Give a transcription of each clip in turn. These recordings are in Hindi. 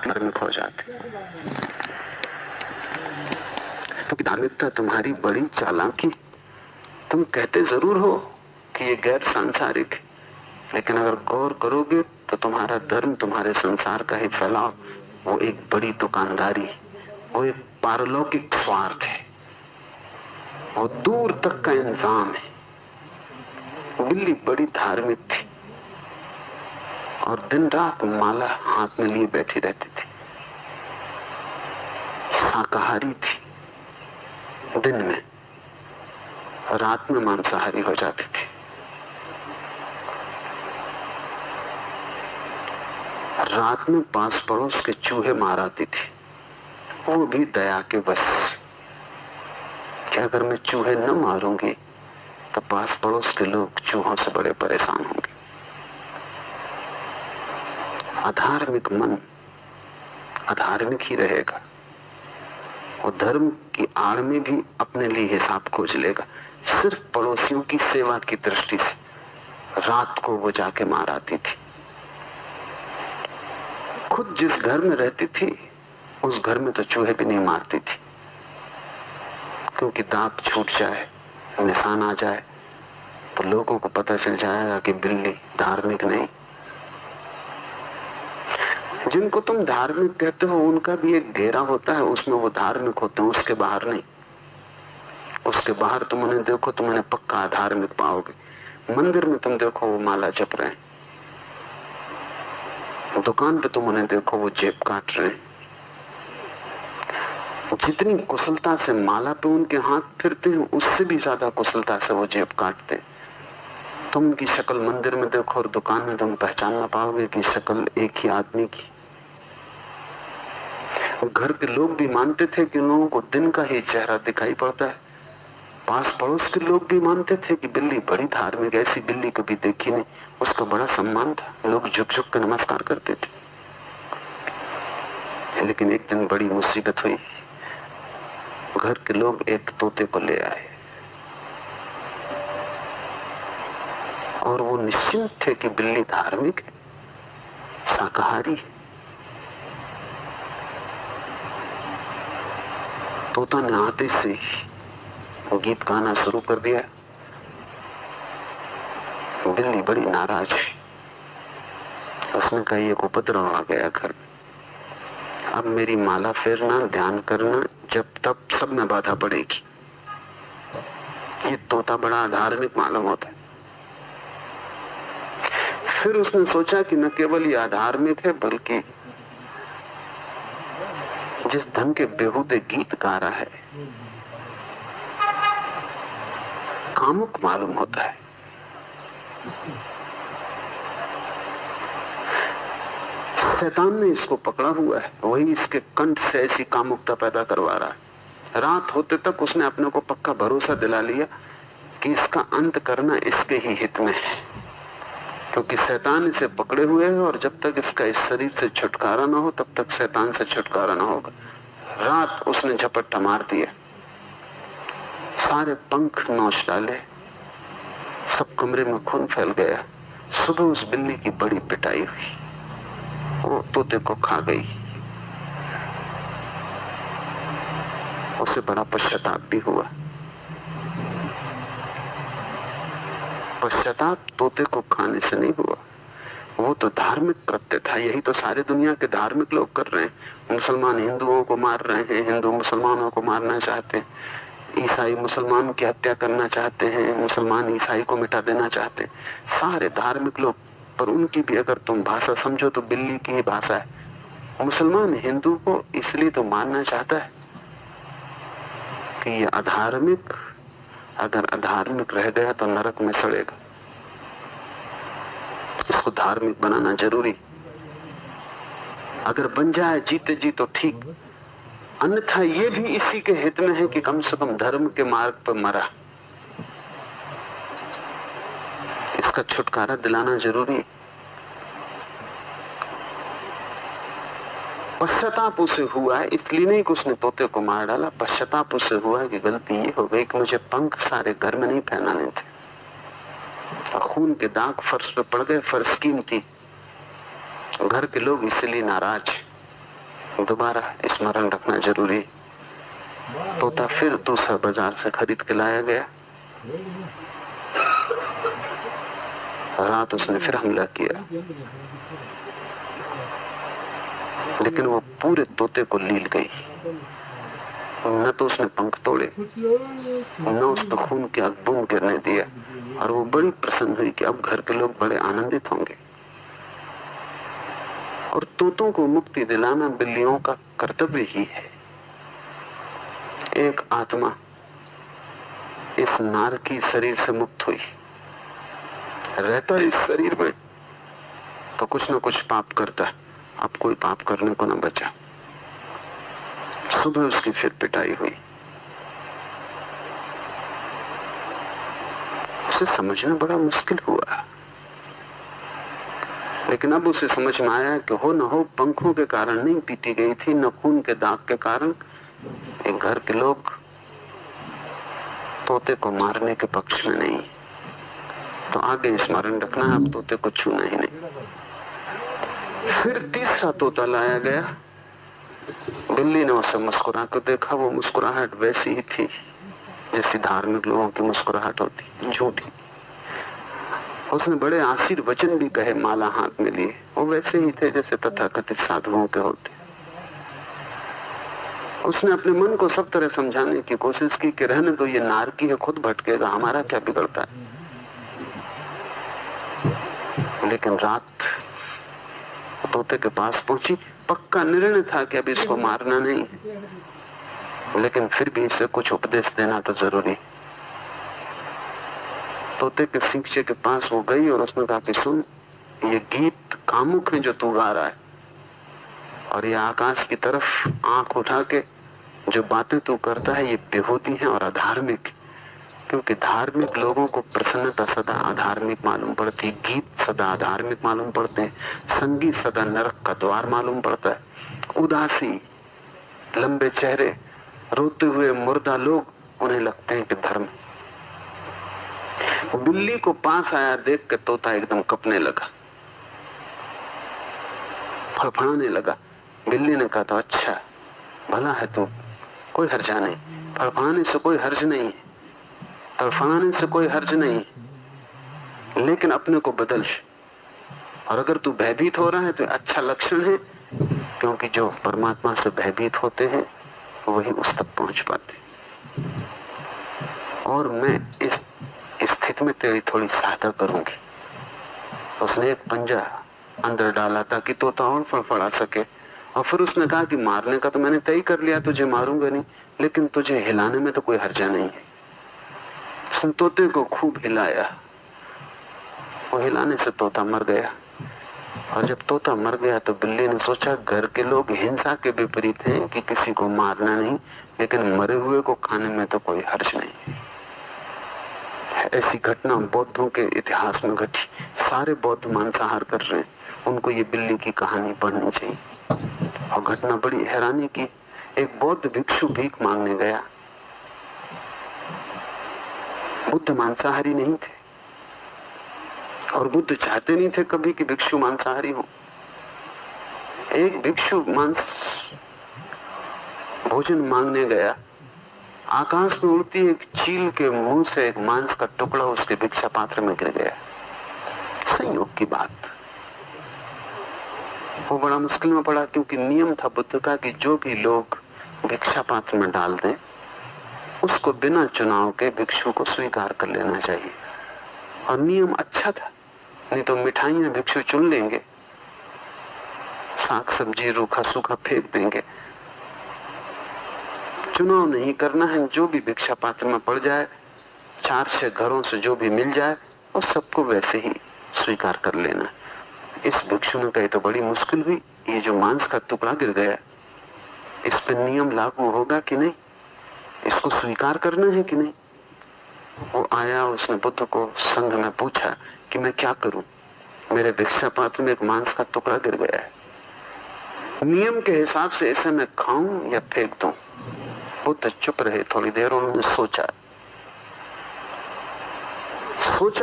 धार्मिक हो जाते। क्योंकि धार्मिकता तुम्हारी बड़ी चालाकी। तुम कहते जरूर हो कि ये गैर सांसारिक है, लेकिन अगर गौर करोगे तो तुम्हारा धर्म तुम्हारे संसार का ही फैलाव, वो एक बड़ी दुकानदारी है, वो एक पारलौकिक स्वार्थ है, वो दूर तक का इंतजाम है। बिल्ली बड़ी धार्मिक थी और दिन रात माला हाथ में लिए बैठी रहती थी। शाकाहारी थी दिन में, रात में मांसाहारी हो जाती थी। रात में पास पड़ोस के चूहे मार आती थी, वो भी दया के बस कि अगर मैं चूहे न मारूंगी तो पास पड़ोस के लोग चूहों से बड़े परेशान होंगे। अधार्मिक मन अधार्मिक ही रहेगा, वो धर्म की आड़ में भी अपने लिए हिसाब खोज लेगा। सिर्फ पड़ोसियों की सेवा की दृष्टि से रात को वो जाके मार आती थी। खुद जिस घर में रहती थी उस घर में तो चूहे भी नहीं मारती थी, क्योंकि दाग छूट जाए, निशान आ जाए तो लोगों को पता चल जाएगा कि बिल्ली धार्मिक नहीं। जिनको तुम धार्मिक कहते हो उनका भी एक घेरा होता है, उसमें वो धार्मिक होते हैं, उसके बाहर नहीं। उसके बाहर तुम उन्हें देखो, तुम उन्हें पक्का अधार्मिक पाओगे। मंदिर में तुम देखो वो माला जप रहे हैं, दुकान पे तुम उन्हें देखो वो जेब काट रहे हैं। जितनी कुशलता से माला पे उनके हाथ फिरते हैं, उससे भी ज्यादा कुशलता से वो जेब काटते हैं। तुम उनकी शक्ल मंदिर में देखो और दुकान में तुम पहचान ना पाओगे कि शक्ल एक ही आदमी की। घर के लोग भी मानते थे कि लोगों को दिन का ही चेहरा दिखाई पड़ता है। पास पड़ोस के लोग भी मानते थे कि बिल्ली बड़ी धार्मिक, ऐसी बिल्ली कभी देखी नहीं। उसका बड़ा सम्मान था, लोग झुक झुक कर नमस्कार करते थे। लेकिन एक दिन बड़ी मुसीबत हुई। घर के लोग एक तोते को ले आए और वो निश्चिंत थे कि बिल्ली धार्मिक है, शाकाहारी है। तोता ने आते से वो गीत गाना शुरू कर दिया। बिल्ली बड़ी नाराज है, उसने कहा ये उपद्रव आ गया घर में, अब मेरी माला फेरना, ध्यान करना, जब तब सब में बाधा पड़ेगी। ये तोता बड़ा धार्मिक मालूम होता है। फिर उसने सोचा कि न केवल ये अधार्मिक है, बल्कि जिस ढंग के बेहूदे गीत गा रहा है कामुक मालूम होता है। शैतान ने इसको पकड़ा हुआ है, वही इसके कंठ से ऐसी कामुकता पैदा करवा रहा है। रात होते तक उसने अपने को पक्का भरोसा दिला लिया कि इसका अंत करना इसके ही हित में है, क्योंकि शैतान इसे पकड़े हुए है और जब तक इसका इस शरीर से छुटकारा ना हो तब तक शैतान से छुटकारा ना होगा। रात उसने झपट्टा मार दिया, सारे पंख नोच डाले, सब कमरे में खून फैल गया। सुबह उस बिल्ली की बड़ी पिटाई हुई, वो तोते को खा गई। उसे बड़ा पश्चाताप भी हुआ। पश्चाताप तोते को खाने से नहीं हुआ, वो तो धार्मिक कृत्य था। यही तो सारे दुनिया के धार्मिक लोग कर रहे हैं। मुसलमान हिंदुओं को मार रहे हैं, हिंदू मुसलमानों को मारना चाहते हैं, ईसाई मुसलमान की हत्या करना चाहते हैं, मुसलमान ईसाई को मिटा देना चाहते हैं, सारे धार्मिक लोग। पर उनकी भी अगर तुम भाषा समझो तो बिल्ली की ही भाषा है। मुसलमान हिंदू को इसलिए तो मारना चाहता है कि ये अधार्मिक, अगर अधार्मिक रह गया तो नरक में सड़ेगा, इसको धार्मिक बनाना जरूरी। अगर बन जाए जीते जी तो ठीक, अन्यथा ये भी इसी के हित में है कि कम से कम धर्म के मार्ग पर मरा। इसका छुटकारा दिलाना जरूरी। पश्चाताप उसे हुआ है, इसलिए नहीं कि उसने तोते को मार डाला। पश्चाताप उसे हुआ है कि गलती ये हो गई कि मुझे पंख सारे घर में नहीं पहनाने थे। खून के दाग फर्श पे पड़ गए, फर्श कीमती, घर के लोग इसलिए नाराज। दोबारा स्मरण रखना जरूरी है। तोता फिर दूसरा बाजार से खरीद के लाया गया। रात उसने फिर हमला किया, लेकिन वो पूरे तोते को लील गई। न तो उसने पंख तोड़े, न उस पर खून की बूंद गिरने दिया, और वो बड़ी प्रसन्न हुई कि अब घर के लोग बड़े आनंदित होंगे। और तोतों को मुक्ति दिलाना बिल्लियों का कर्तव्य ही है। एक आत्मा इस नारकी शरीर से मुक्त हुई, रहता इस शरीर में तो कुछ न कुछ पाप करता है। अब कोई पाप करने को न बचा। सुबह उसकी फिर पिटाई हुई। उसे समझना बड़ा मुश्किल हुआ, लेकिन अब उसे समझ में आया कि हो न हो पंखों के कारण नहीं पीटी गई थी, न खून के दाग के कारण। एक घर के लोग तोते को मारने के पक्ष में नहीं, तो आगे स्मरण रखना है, अब तोते को छूना ही नहीं। फिर तीसरा तोता लाया गया। बिल्ली ने उसे मुस्कुरा कर देखा। वो मुस्कुराहट वैसी ही थी जैसी धार्मिक लोगों की मुस्कुराहट होती, झूठी। उसने बड़े आशीर्वचन भी कहे, माला हाथ में लिए। वो वैसे ही थे जैसे तथाकथित साधुओं के होते। उसने अपने मन को सब तरह समझाने की कोशिश की कि रहने दो, ये नारकी है, खुद भटकेगा, हमारा क्या बिगड़ता है। लेकिन रात तोते के पास पहुंची। पक्का निर्णय था कि अब इसको मारना नहीं, लेकिन फिर भी इसे कुछ उपदेश देना तो जरूरी। तोते के सींचे के पास वो गई और उसने कहा कि सुन, ये गीत कामुक है जो तू गा रहा है, और ये आकाश की तरफ आंख उठा के जो बातें तू करता है ये बेहूदी है और अधार्मिक। क्योंकि धार्मिक लोगों को प्रसन्नता सदा अधार्मिक मालूम पड़ती, गीत सदा अधार्मिक मालूम पड़ते हैं, संगीत सदा नरक का द्वार मालूम पड़ता है। उदासी, लंबे चेहरे, रोते हुए मुर्दा लोग, उन्हें लगते हैं कि धर्म। बिल्ली को पास आया देख के तोता एकदम कपने लगा, फड़फड़ाने लगा। बिल्ली ने कहा, तो अच्छा भला है तू, कोई हर्जा नहीं, फड़फड़ाने से कोई हर्ज नहीं, तड़फड़ाने से कोई हर्ज नहीं, लेकिन अपने को बदल। और अगर तू भयभीत हो रहा है तो अच्छा लक्षण है, क्योंकि जो परमात्मा से भयभीत होते हैं वही उस तक पहुंच पाते। और मैं इस स्थिति में तेरी थोड़ी सहायता करूंगी। उसने एक पंजा अंदर डाला ताकि तोता और फड़फड़ा सके, और फिर उसने कहा कि मारने का तो मैंने तय कर लिया, तुझे मारूंगा नहीं, लेकिन तुझे हिलाने में तो कोई हर्जा नहीं है। उसने तोते को खूब हिलाया, वो हिलाने से तोता मर गया। और जब तोता मर गया तो बिल्ली ने सोचा, घर के लोग हिंसा के विपरीत हैं कि किसी को मारना नहीं, लेकिन मरे हुए को खाने में तो कोई हर्ज नहीं। ऐसी घटना बौद्धों के इतिहास में घटी। सारे बौद्ध मांसाहार कर रहे हैं, उनको ये बिल्ली की कहानी पढ़नी चाहिए। और घटना बड़ी हैरानी की, एक बौद्ध भिक्षु भीख मांगने गया। बुद्ध मांसाहारी नहीं थे, और बुद्ध चाहते नहीं थे कभी कि भिक्षु मांसाहारी हो। एक भिक्षु मांस भोजन मांगने गया। आकाश में उड़ती एक चील के मुंह से एक मांस का टुकड़ा उसके भिक्षा पात्र में गिर गया। संयोग की बात। वो बड़ा मुश्किल में पड़ा, क्योंकि नियम था बुद्ध का कि जो भी लोग भिक्षा पात्र में डाल दें उसको बिना चुनाव के भिक्षु को स्वीकार कर लेना चाहिए। और नियम अच्छा था, नहीं तो मिठाइयां भिक्षु चुन लेंगे, साग सब्जी रूखा सूखा फेंक देंगे। चुनाव नहीं करना है, जो भी भिक्षा पात्र में पड़ जाए, 4-6 घरों से जो भी मिल जाए, और सबको वैसे ही स्वीकार कर लेना। इस भिक्षु ने कही तो बड़ी मुश्किल हुई, ये जो मांस का टुकड़ा गिर गया, इस पर नियम लागू होगा कि नहीं, इसको स्वीकार करना है कि नहीं। वो आया, उसने बुद्ध को संघ में पूछा कि मैं क्या करूं, मेरे भिक्षा पात्र में एक मांस का टुकड़ा गिर गया है, नियम के हिसाब से इसे मैं खाऊं या फेंक दूं। बुद्ध चुप रहे। थोड़ी देर उन्होंने सोचा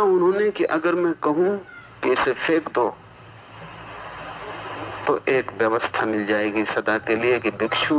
उन्होंने कि अगर मैं कहूं कि इसे फेंक दो तो तो एक व्यवस्था मिल जाएगी सदा के लिए कि भिक्षु